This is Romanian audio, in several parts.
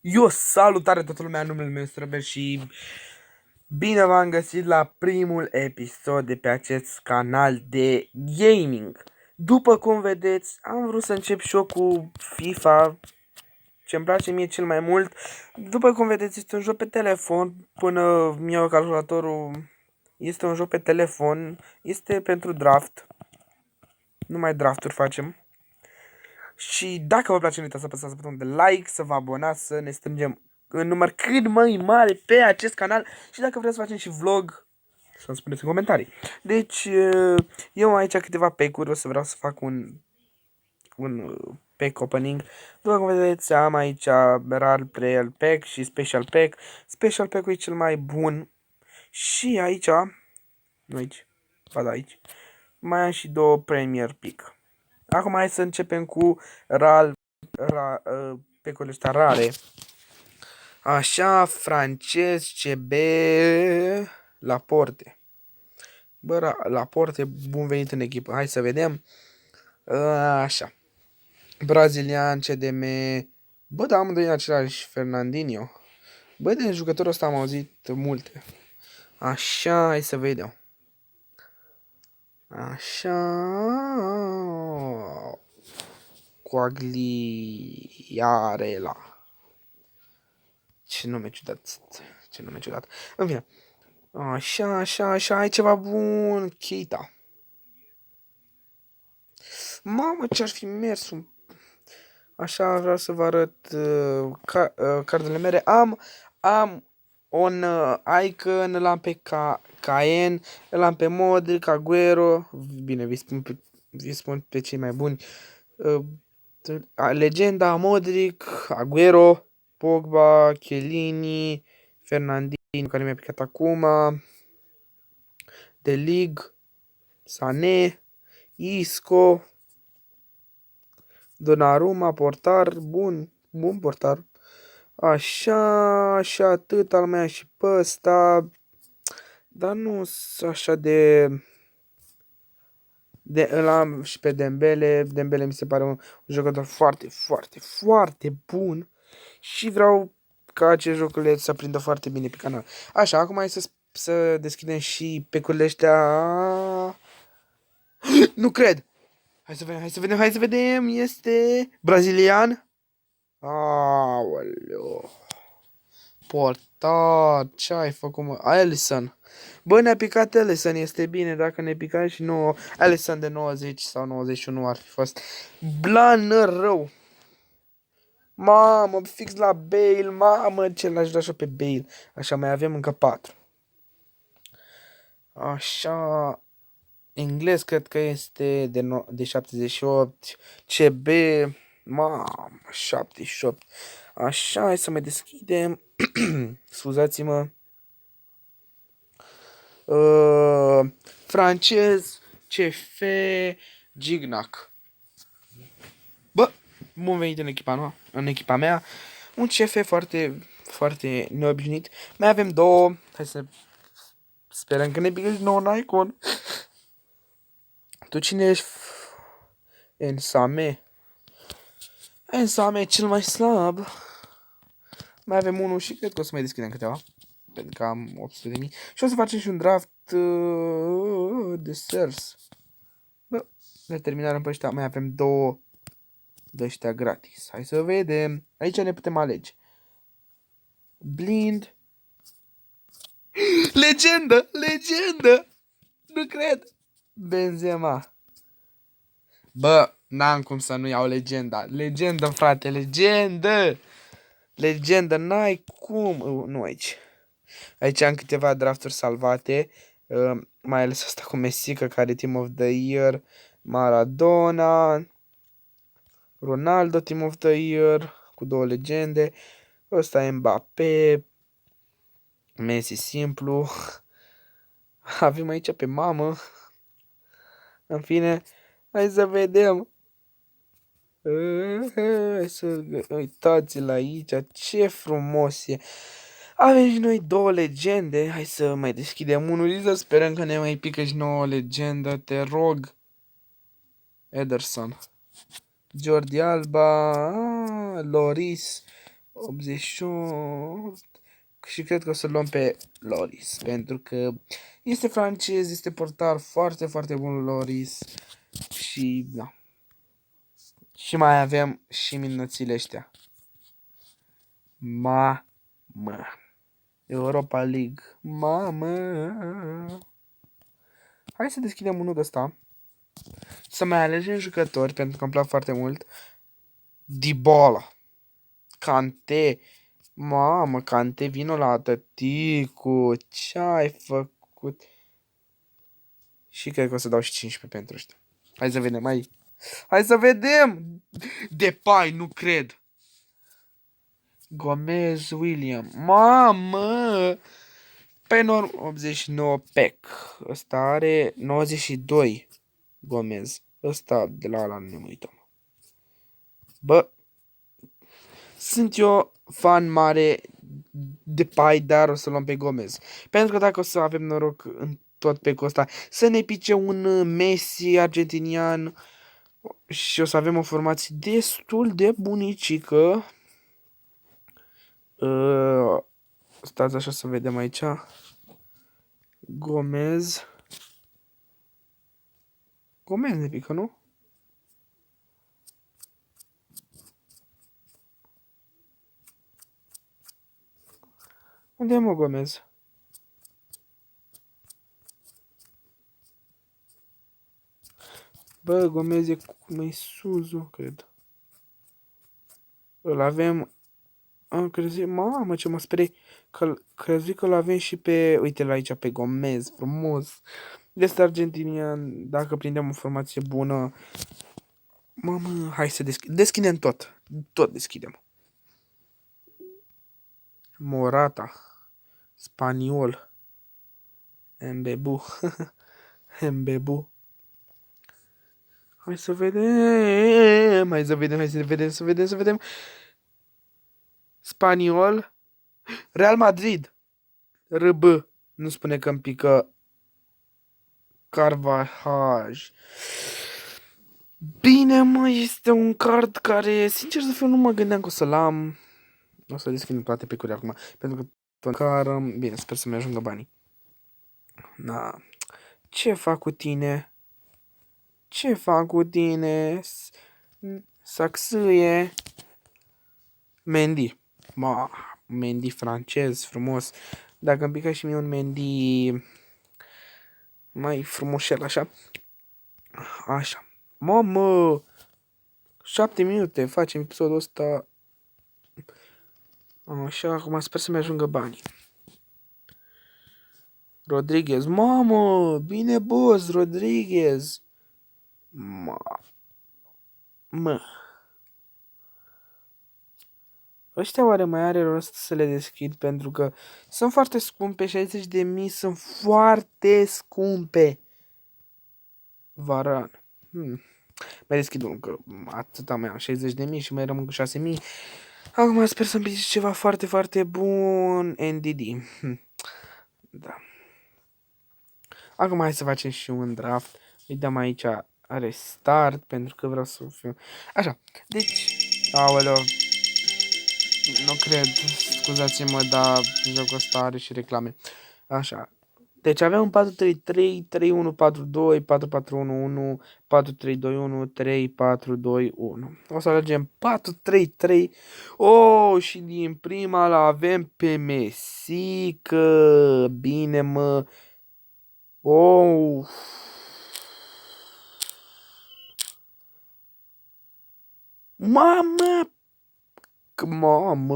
Eu salutare toată lumea, numele meu este Robert și bine v-am găsit la primul episod de pe acest canal de gaming. După cum vedeți, am vrut să încep și eu cu FIFA, ce-mi place mie cel mai mult. După cum vedeți, este un joc pe telefon, până mi-au calculatorul, este un joc pe telefon, este pentru draft, numai drafturi facem. Și dacă vă place, nu uitați să apăsați butonul de like, să vă abonați, să ne strângem în număr cât mai mare pe acest canal. Și dacă vreți să facem și vlog, să-mi spuneți în comentarii. Deci, eu am aici câteva pack-uri, o să vreau să fac un pack opening. După cum vedeți, am aici Rare Player Pack și Special Pack. Special Pack-ul e cel mai bun. Și aici, nu aici, ba aici, mai am și două Premier Pick. Acum hai să începem cu pecurile ăștia rare. Așa, francez, CB, Laporte. Bă, Laporte, bun venit în echipă. Hai să vedem. Așa. Brazilian, CDM. Bă, da, amândoi în același Fernandinho. Bă, de jucătorul ăsta am auzit multe. Așa, hai să vedem. Așa. Quagliarella. Ce nume ciudat. Ce nume ciudat. În fine. Așa, ai ceva bun. Keita. Mamă, ce-ar fi mers un... Așa, vreau să vă arăt cardele mele. Am un Icon, îl am pe Caen, îl am pe Modric, Aguero. Bine, vi spun pe cei mai buni. Legenda, Modric, Aguero, Pogba, Chiellini, Fernandinho, care mi-a picat acum, De Ligt, Sané, Isco, Donnarumma, portar, bun portar. Așa, atât, al mai și pe ăsta, dar nu așa de îl am și pe Dembele. Dembele mi se pare un jucător foarte bun și vreau ca acest joculeț să prindă foarte bine pe canal. Așa, acum hai să deschidem și pecurile ăștia. Nu cred! Hai să vedem, este brazilian. Aoleu. Portar, ce ai făcut, mă? Alisson. Bă, ne-a picat Alisson, este bine, dacă ne pica și nouă. Alisson de 90 sau 91 ar fi fost blană rău. Mamă, fix la Bale, mamă, ce l-aș da așa pe Bale. Așa, mai avem încă 4. Așa, englez cred că este de 78, CB, mamă, 78. Așa, hai să mai deschidem. Scuzați-mă. Francez, CF, Gignac. Bă, bun venit în echipa mea. Un CF foarte neobișnuit. Mai avem două. Hai să sperăm că ne pică și nouă un icon. Tu cine ești? Ensame. Ensame e cel mai slab. Mai avem unul și cred că o să mai deschidem câteva. Pentru că am 800.000. Și o să facem și un draft de Sers. Bă, ne terminăm pe ăștia. Mai avem două de ăștia gratis. Hai să vedem. Aici ne putem alege. Blind. Legendă! Nu cred. Benzema. Bă, n-am cum să nu iau legenda. Legendă, frate, legendă, n-ai cum. Nu aici. Aici am câteva drafturi salvate. Mai ales asta cu Messica, care e Team of the Year. Maradona. Ronaldo, Team of the Year. Cu două legende. Ăsta e Mbappé. Messi simplu. Avem aici pe mamă. În fine, hai să vedem. Hai să uitați-l aici, ce frumos e. Avem și noi două legende. Hai să mai deschidem unul și să sperăm că ne mai pică și nouă legendă. Te rog. Ederson. Jordi Alba. Loris. 88. Și cred că o să luăm pe Loris. Pentru că este francez, este portar foarte, foarte bun Loris. Și da. Și mai avem și minunățile ăștia. Mamă. Europa League. Mamă. Hai să deschidem unul de ăsta. Să mai alegem jucători, pentru că îmi plac foarte mult. Dybala. Kanté. Mamă, Kanté, vino la tăticu. Ce-ai făcut? Și cred că o să dau și 15 pentru ăștia. Hai să vedem, hai să vedem! Depay, nu cred. Gomez, William. Mamă! Pe norm 89 Peck. Ăsta are 92 Gomez. Ăsta de la ăla nu ne uităm. Bă, sunt eu fan mare de Pai, dar o să luăm pe Gomez. Pentru că dacă o să avem noroc în tot pe ăsta, să ne pice un Messi argentinian și o să avem o formație destul de bunicică. Stați așa să vedem aici. Gomez ne pică, nu? Unde e, mă, Gomez? Bă, Gomez e mai Suzu, cred. Îl avem... Am crezut... Mamă, ce mă speri. Crezut că îl avem și pe... Uite-l aici, pe Gomez, frumos. Este argentinian, dacă prindem o formație bună... Mamă, hai să deschidem tot. Tot deschidem. Morata. Spaniol. Mbebu. Mbebu. Hai să vedem. Hai să vedem. Spaniol. Real Madrid. RB. Nu spune că îmi pică Carvajal. Bine, mă, este un card care, sincer să fiu, nu mă gândeam că o să-l am. O să deschid toate pe acum. Pentru că tot care, bine, sper să-mi ajungă banii. Da. Ce fac cu tine? Ce fac cu tine? Saxâie. Mendy. Ma, Mendy francez, frumos. Dacă îmi pică și mie un Mendy mai frumușel, așa. Așa. Mamă! 7 minute facem episodul ăsta. Așa, acum sper să-mi ajungă banii. Rodriguez. Mamă! Bine, boss, Rodriguez. Mă. Ăștia oare mai are rost să le deschid? Pentru că sunt foarte scumpe. 60.000 sunt foarte scumpe. Varan. Mai deschid unul, că atâta mai am 60.000 și mai rămân cu 6.000. Acum sper să-mi pice ceva foarte, foarte bun. NDD. Da. Acum hai să facem și un draft. Îi dăm aici restart pentru că vreau să fiu... Așa. Deci... Aoleo. Nu cred. Scuzați-mă, dar jocul ăsta are și reclame. Așa. Deci avem un 4-3-3, 3-1-4-2, 4-4-1-1, 4-3-2-1, 3-4-2-1. O să alegem 4-3-3. Oh, și din prima la avem pe Messi, că bine, mă. Oh. Mamă. Mamă.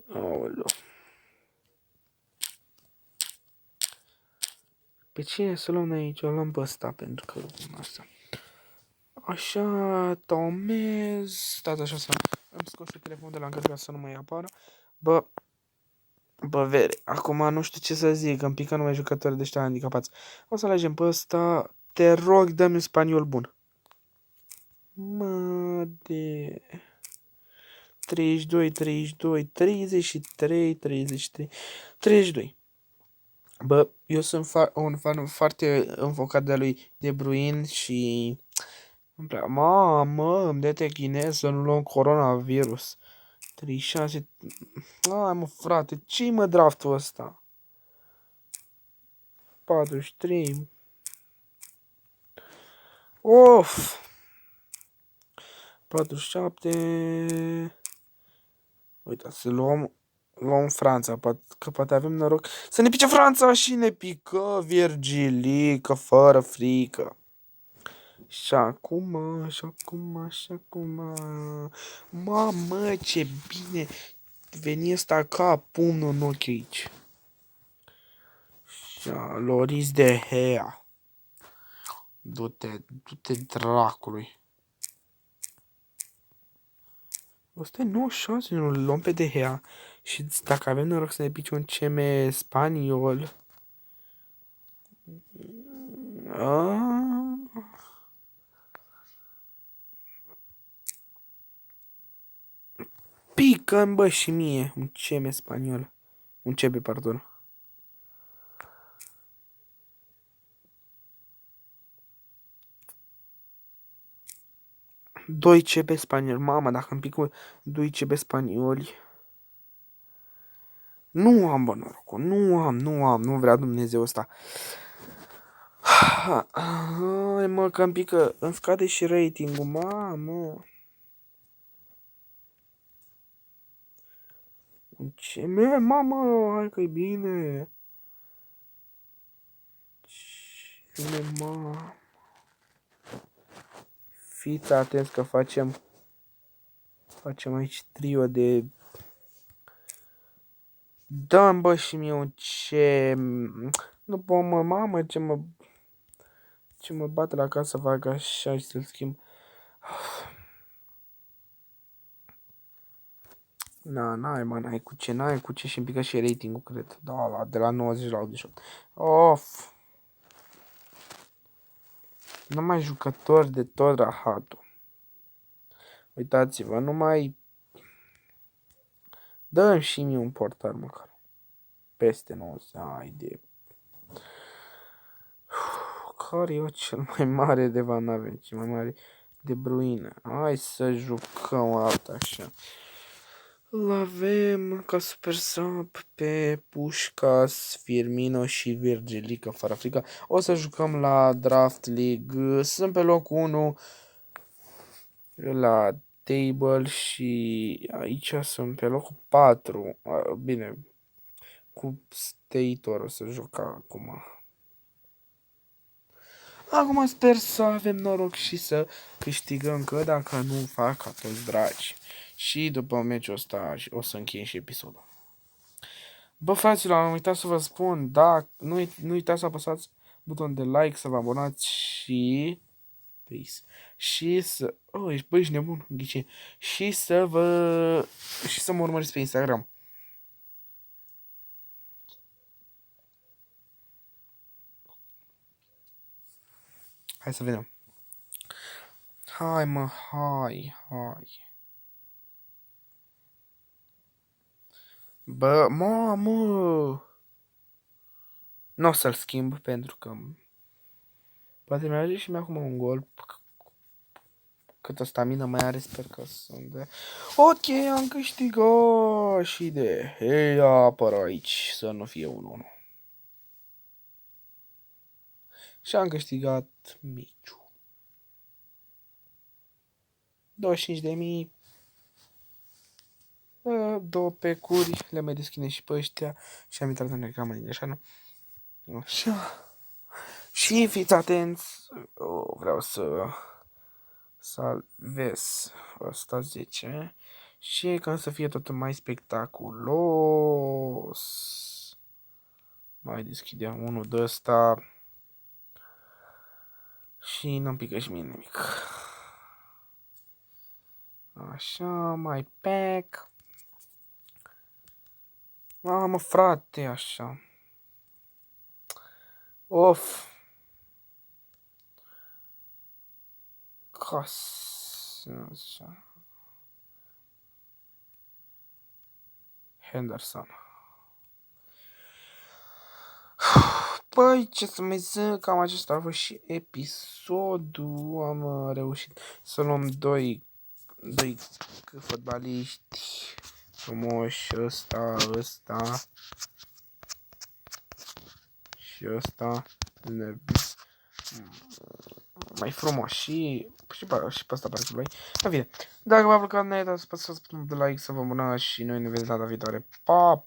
Aoleu. Pe cine să luăm aici? O luăm pe ăsta, pentru că asta. Așa, Tomez. Stați așa să îmi scos pe telefonul de la încărcat să nu mai apară. Bă, vere. Acum nu știu ce să zic, îmi pică numai jucători de ăștia handicapați. O să alegem pe ăsta. Te rog, dă-mi un spaniol bun. Mă, de... 32, 32, 33, 33, 32. Bă, eu sunt un fan foarte înfocat de lui De Bruyne și Mamă, îmi dă-te chinez să nu luăm coronavirus. 36... Ai mă frate, ce-i mă draftul ăsta? 43... Of! 47... Uite, să luăm Franța, că poate avem noroc. Să ne pice Franța și ne pică Virgilică, fără frică. Și acum, și acum, și acum. Mamă, ce bine veni ăsta ca pumnul în ochi aici. Și Loris de Hea. Du-te dracului. 196, nu luăm pe De Gea. Și dacă avem noroc să ne pice un CM spaniol. Pică-mi, bă, și mie un CM spaniol. Un CB, pardon. Doi CB spanioli. Mama, dacă îmi pică doi CB spanioli. Nu am, bă, norocul. Nu vrea Dumnezeu ăsta. Hai, mă, că îmi pică. Îmi scade și ratingul, mamă. Ce mamă, hai că-i bine. Ce mamă. Fiți atenți că facem aici trio de... Dă-mi, bă, și mie un ce... Nu pot, mă, mamă, ce mă bate la casă să fac așa și să-l schimb. N-ai cu ce și-mi pică și ratingul, cred. Da, de la 90 la 88. Of! Numai jucători de tot rahatul. Uitați-vă, numai... Dă-mi și mie un portar măcar. Peste 90, hai de... Care e cel mai mare de Van Aven, cel mai mare de Bruyne? Hai să jucăm alta așa. Îl avem ca super sub pe Pușcas, Firmino și Virgilică fără frică. O să jucăm la Draft League. Sunt pe locul 1 la table și aici sunt pe locul 4. Bine, cu Stator o să joc acum. Acum sper să avem noroc și să câștigăm, că dacă nu fac ca toți dragi. Și după meciul ăsta o să încheiem și episodul. Bă, fraților, am uitat să vă spun, da, nu uitați să apăsați butonul de like, să vă abonați și... Peace. Și să... Oh, ești nebun, ghice. Și să mă urmăriți pe Instagram. Hai să vedem. Hai, mă, hai. Bă, mamă! Nu o să-l schimb pentru că... Poate mi-ajunge și mie acum un gol. Câtă stamină mai are, sper că sunt de... Ok, am câștigat și de... Hei, apără aici, să nu fie 1-1. Și am câștigat meciul. 25.000. Două pecuri, le mai deschide și pe ăștia. Și am intrat în reclamă din așa, nu? Așa. Și fiți atenți, vreau să salvez 110 și ca să fie totul mai spectaculos, mai deschidem unul de ăsta și nu-mi pică și mie nimic. Așa, mai pack. Mamă, frate, așa. Of. Așa. Henderson. Păi, ce să mai zic, cam acesta a fost și episodul. Am reușit să luăm doi fotbaliști frumoși, ăsta și ăsta. Mai frumos și pe ăsta parcă lui. În fine, dacă v-a plăcut, ne dați să apăsați butonul de like, să vă bună și noi ne vedem data viitoare. Pa!